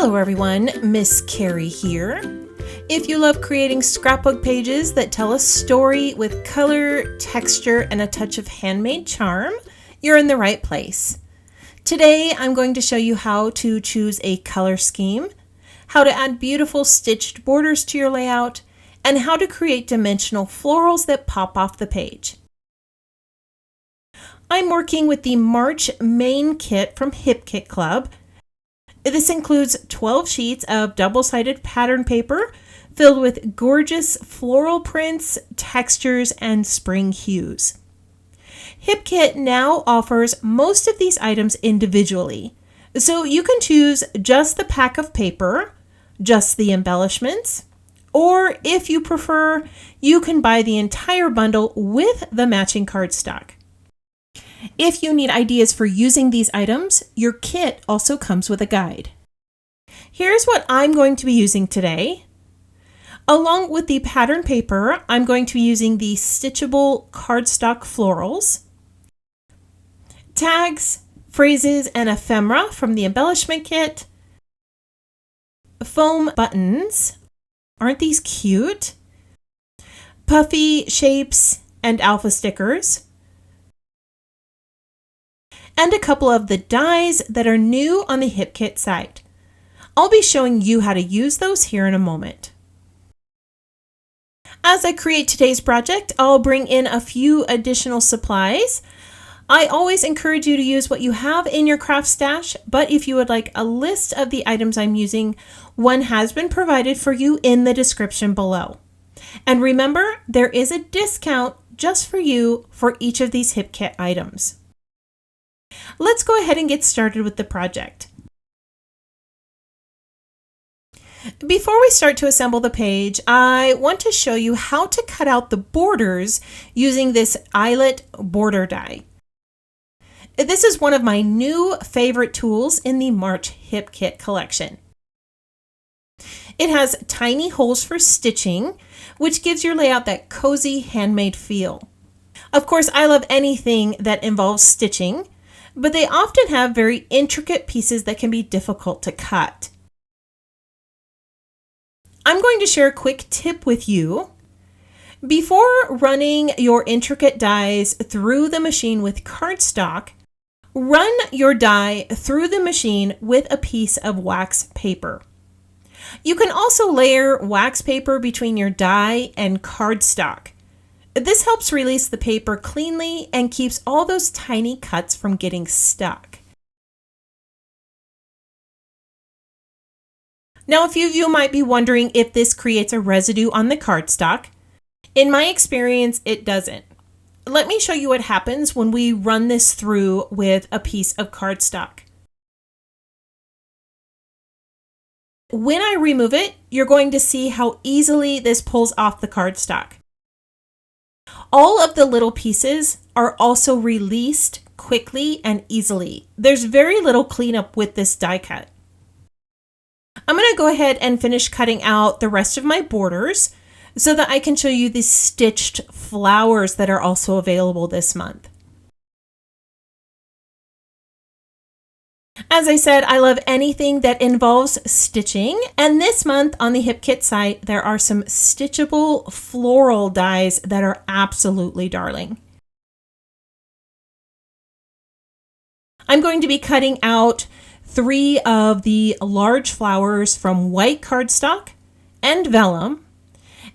Hello everyone, Miss Carrie here. If you love creating scrapbook pages that tell a story with color, texture, and a touch of handmade charm, you're in the right place. Today I'm going to show you how to choose a color scheme, how to add beautiful stitched borders to your layout, and how to create dimensional florals that pop off the page. I'm working with the March main kit from Hip Kit Club. This includes 12 sheets of double-sided pattern paper filled with gorgeous floral prints, textures, and spring hues. Hip Kit now offers most of these items individually, so you can choose just the pack of paper, just the embellishments, or if you prefer, you can buy the entire bundle with the matching cardstock. If you need ideas for using these items, your kit also comes with a guide. Here's what I'm going to be using today. Along with the pattern paper, I'm going to be using the stitchable cardstock florals, tags, phrases, and ephemera from the embellishment kit, foam buttons. Aren't these cute? Puffy shapes and alpha stickers, and a couple of the dies that are new on the Hip Kit site. I'll be showing you how to use those here in a moment. As I create today's project, I'll bring in a few additional supplies. I always encourage you to use what you have in your craft stash, but if you would like a list of the items I'm using, one has been provided for you in the description below. And remember, there is a discount just for you for each of these Hip Kit items. Let's go ahead and get started with the project. Before we start to assemble the page, I want to show you how to cut out the borders using this eyelet border die. This is one of my new favorite tools in the March Hip Kit collection. It has tiny holes for stitching, which gives your layout that cozy handmade feel. Of course, I love anything that involves stitching, but they often have very intricate pieces that can be difficult to cut. I'm going to share a quick tip with you. Before running your intricate dies through the machine with cardstock, run your die through the machine with a piece of wax paper. You can also layer wax paper between your die and cardstock. This helps release the paper cleanly and keeps all those tiny cuts from getting stuck. Now, a few of you might be wondering if this creates a residue on the cardstock. In my experience, it doesn't. Let me show you what happens when we run this through with a piece of cardstock. When I remove it, you're going to see how easily this pulls off the cardstock. All of the little pieces are also released quickly and easily. There's very little cleanup with this die cut. I'm going to go ahead and finish cutting out the rest of my borders so that I can show you the stitched flowers that are also available this month. As I said, I love anything that involves stitching, and this month on the Hip Kit site, there are some stitchable floral dies that are absolutely darling. I'm going to be cutting out 3 of the large flowers from white cardstock and vellum,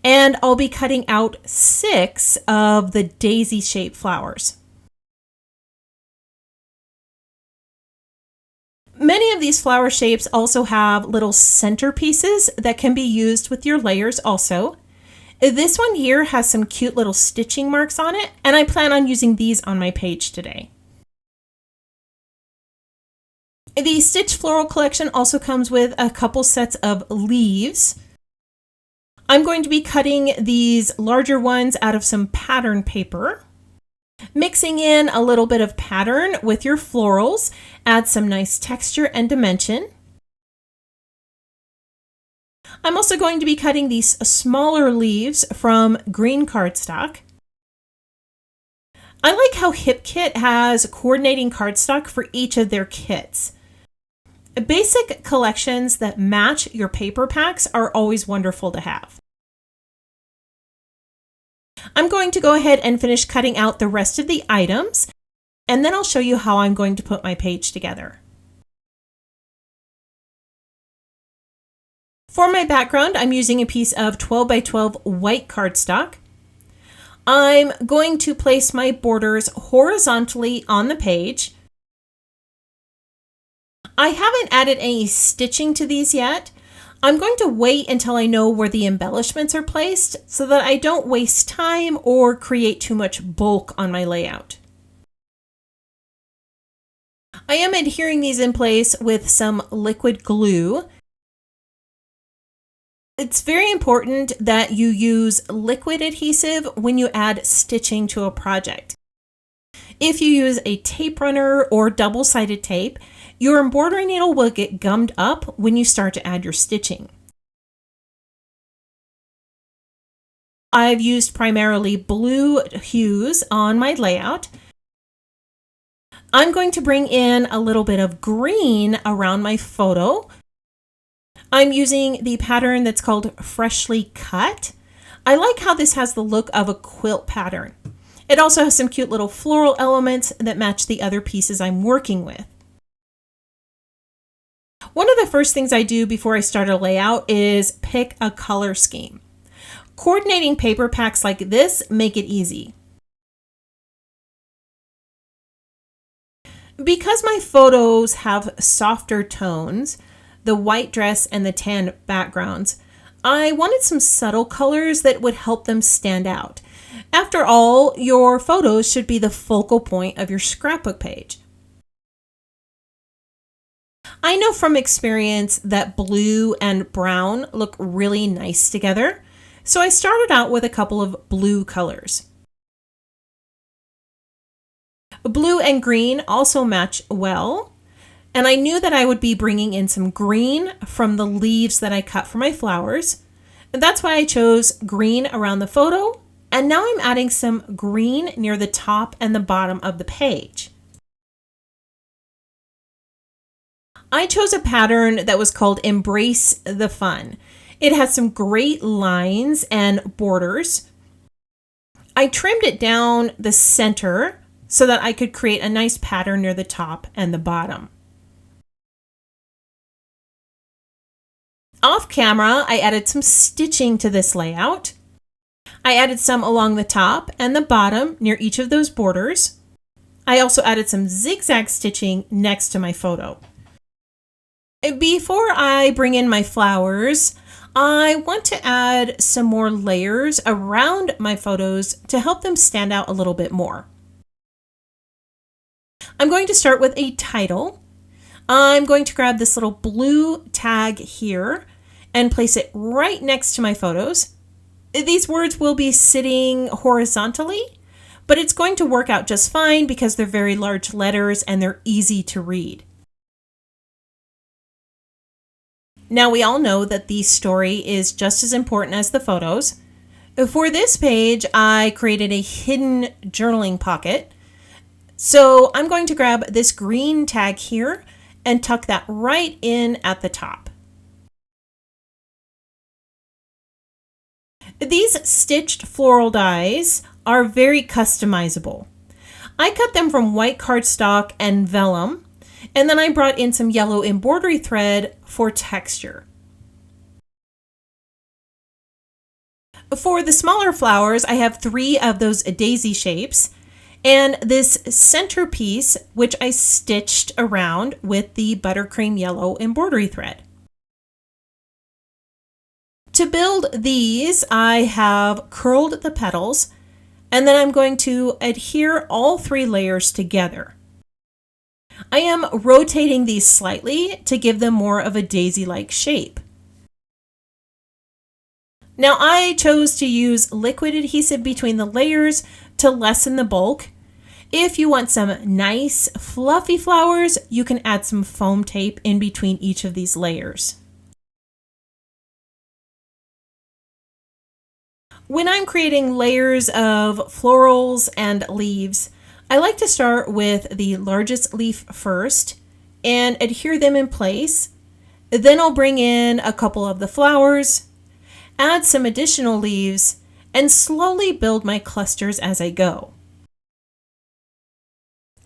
and I'll be cutting out 6 of the daisy-shaped flowers. Many of these flower shapes also have little centerpieces that can be used with your layers also. This one here has some cute little stitching marks on it, and I plan on using these on my page today. The Stitch Floral collection also comes with a couple sets of leaves. I'm going to be cutting these larger ones out of some pattern paper. Mixing in a little bit of pattern with your florals adds some nice texture and dimension. I'm also going to be cutting these smaller leaves from green cardstock. I like how Hip Kit has coordinating cardstock for each of their kits. Basic collections that match your paper packs are always wonderful to have. I'm going to go ahead and finish cutting out the rest of the items, and then I'll show you how I'm going to put my page together. For my background, I'm using a piece of 12 by 12 white cardstock. I'm going to place my borders horizontally on the page. I haven't added any stitching to these yet. I'm going to wait until I know where the embellishments are placed so that I don't waste time or create too much bulk on my layout. I am adhering these in place with some liquid glue. It's very important that you use liquid adhesive when you add stitching to a project. If you use a tape runner or double-sided tape, your embroidery needle will get gummed up when you start to add your stitching. I've used primarily blue hues on my layout. I'm going to bring in a little bit of green around my photo. I'm using the pattern that's called Freshly Cut. I like how this has the look of a quilt pattern. It also has some cute little floral elements that match the other pieces I'm working with. One of the first things I do before I start a layout is pick a color scheme. Coordinating paper packs like this make it easy. Because my photos have softer tones, the white dress and the tan backgrounds, I wanted some subtle colors that would help them stand out. After all, your photos should be the focal point of your scrapbook page. I know from experience that blue and brown look really nice together, so I started out with a couple of blue colors. Blue and green also match well, and I knew that I would be bringing in some green from the leaves that I cut for my flowers. And that's why I chose green around the photo, and now I'm adding some green near the top and the bottom of the page. I chose a pattern that was called Embrace the Fun. It has some great lines and borders. I trimmed it down the center so that I could create a nice pattern near the top and the bottom. Off camera, I added some stitching to this layout. I added some along the top and the bottom near each of those borders. I also added some zigzag stitching next to my photo. Before I bring in my flowers, I want to add some more layers around my photos to help them stand out a little bit more. I'm going to start with a title. I'm going to grab this little blue tag here and place it right next to my photos. These words will be sitting horizontally, but it's going to work out just fine because they're very large letters and they're easy to read. Now we all know that the story is just as important as the photos. For this page, I created a hidden journaling pocket. So I'm going to grab this green tag here and tuck that right in at the top. These stitched floral dies are very customizable. I cut them from white cardstock and vellum, and then I brought in some yellow embroidery thread for texture. For the smaller flowers, I have 3 of those daisy shapes, and this centerpiece, which I stitched around with the buttercream yellow embroidery thread. To build these, I have curled the petals, and then I'm going to adhere all 3 layers together. I am rotating these slightly to give them more of a daisy-like shape. Now I chose to use liquid adhesive between the layers to lessen the bulk. If you want some nice fluffy flowers, you can add some foam tape in between each of these layers. When I'm creating layers of florals and leaves, I like to start with the largest leaf first and adhere them in place. Then I'll bring in a couple of the flowers, add some additional leaves, and slowly build my clusters as I go.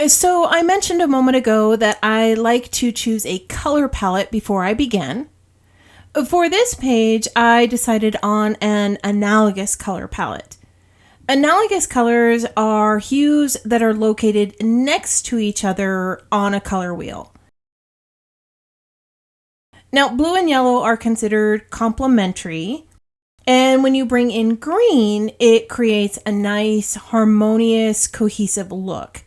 So I mentioned a moment ago that I like to choose a color palette before I begin. For this page, I decided on an analogous color palette. Analogous colors are hues that are located next to each other on a color wheel. Now, blue and yellow are considered complementary, and when you bring in green, it creates a nice, harmonious, cohesive look.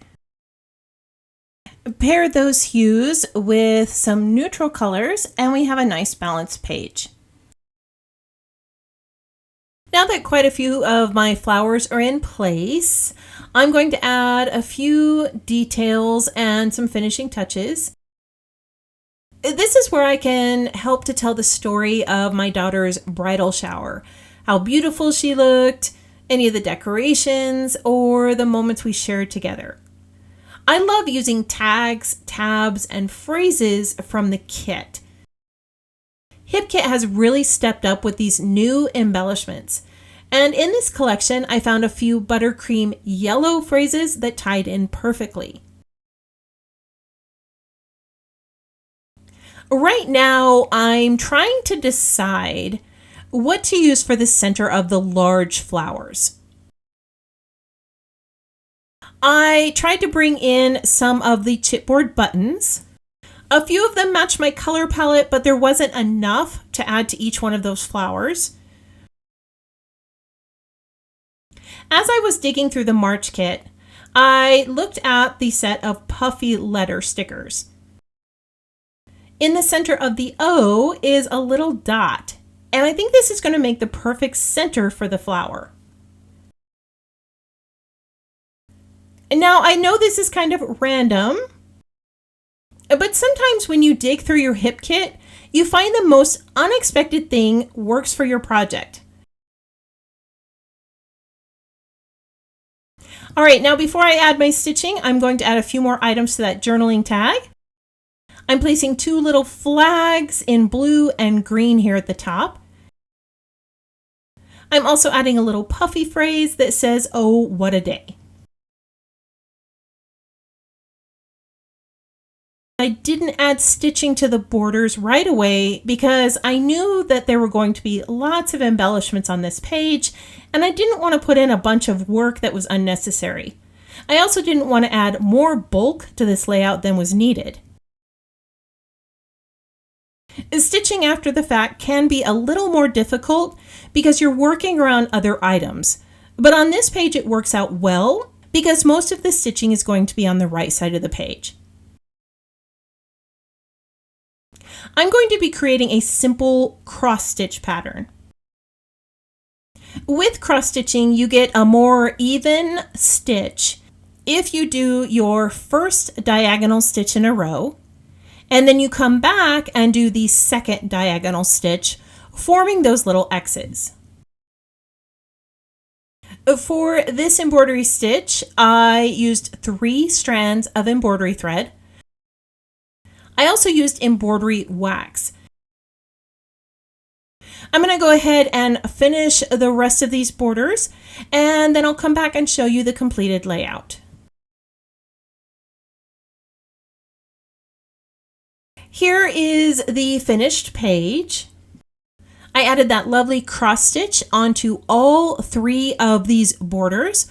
Pair those hues with some neutral colors, and we have a nice balanced page. Now that quite a few of my flowers are in place, I'm going to add a few details and some finishing touches. This is where I can help to tell the story of my daughter's bridal shower, how beautiful she looked, any of the decorations, or the moments we shared together. I love using tags, tabs, and phrases from the kit. HipKit has really stepped up with these new embellishments. And in this collection, I found a few buttercream yellow phrases that tied in perfectly. Right now, I'm trying to decide what to use for the center of the large flowers. I tried to bring in some of the chipboard buttons. A few of them match my color palette, but there wasn't enough to add to each one of those flowers. As I was digging through the March kit, I looked at the set of puffy letter stickers. In the center of the O is a little dot, and I think this is going to make the perfect center for the flower. And now I know this is kind of random, but sometimes when you dig through your hip kit, you find the most unexpected thing works for your project. All right, now before I add my stitching, I'm going to add a few more items to that journaling tag. I'm placing two little flags in blue and green here at the top. I'm also adding a little puffy phrase that says, "Oh, what a day." I didn't add stitching to the borders right away because I knew that there were going to be lots of embellishments on this page, and I didn't want to put in a bunch of work that was unnecessary. I also didn't want to add more bulk to this layout than was needed. Stitching after the fact can be a little more difficult because you're working around other items, but on this page it works out well because most of the stitching is going to be on the right side of the page. I'm going to be creating a simple cross-stitch pattern. With cross-stitching, you get a more even stitch if you do your first diagonal stitch in a row, and then you come back and do the second diagonal stitch, forming those little X's. For this embroidery stitch, I used 3 strands of embroidery thread. I also used embroidery wax. I'm going to go ahead and finish the rest of these borders, and then I'll come back and show you the completed layout. Here is the finished page. I added that lovely cross stitch onto all 3 of these borders.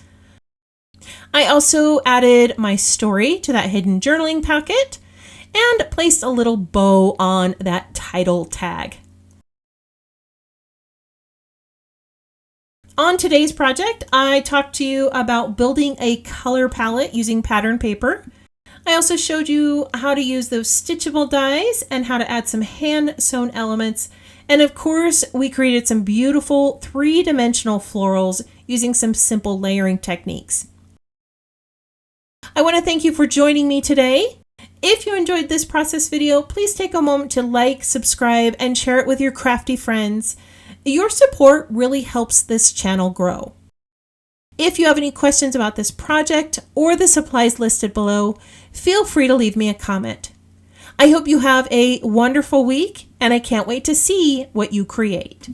I also added my story to that hidden journaling packet and placed a little bow on that title tag. On today's project, I talked to you about building a color palette using pattern paper. I also showed you how to use those stitchable dies and how to add some hand-sewn elements. And of course, we created some beautiful 3-dimensional florals using some simple layering techniques. I want to thank you for joining me today. If you enjoyed this process video, please take a moment to like, subscribe, and share it with your crafty friends. Your support really helps this channel grow. If you have any questions about this project or the supplies listed below, feel free to leave me a comment. I hope you have a wonderful week, and I can't wait to see what you create.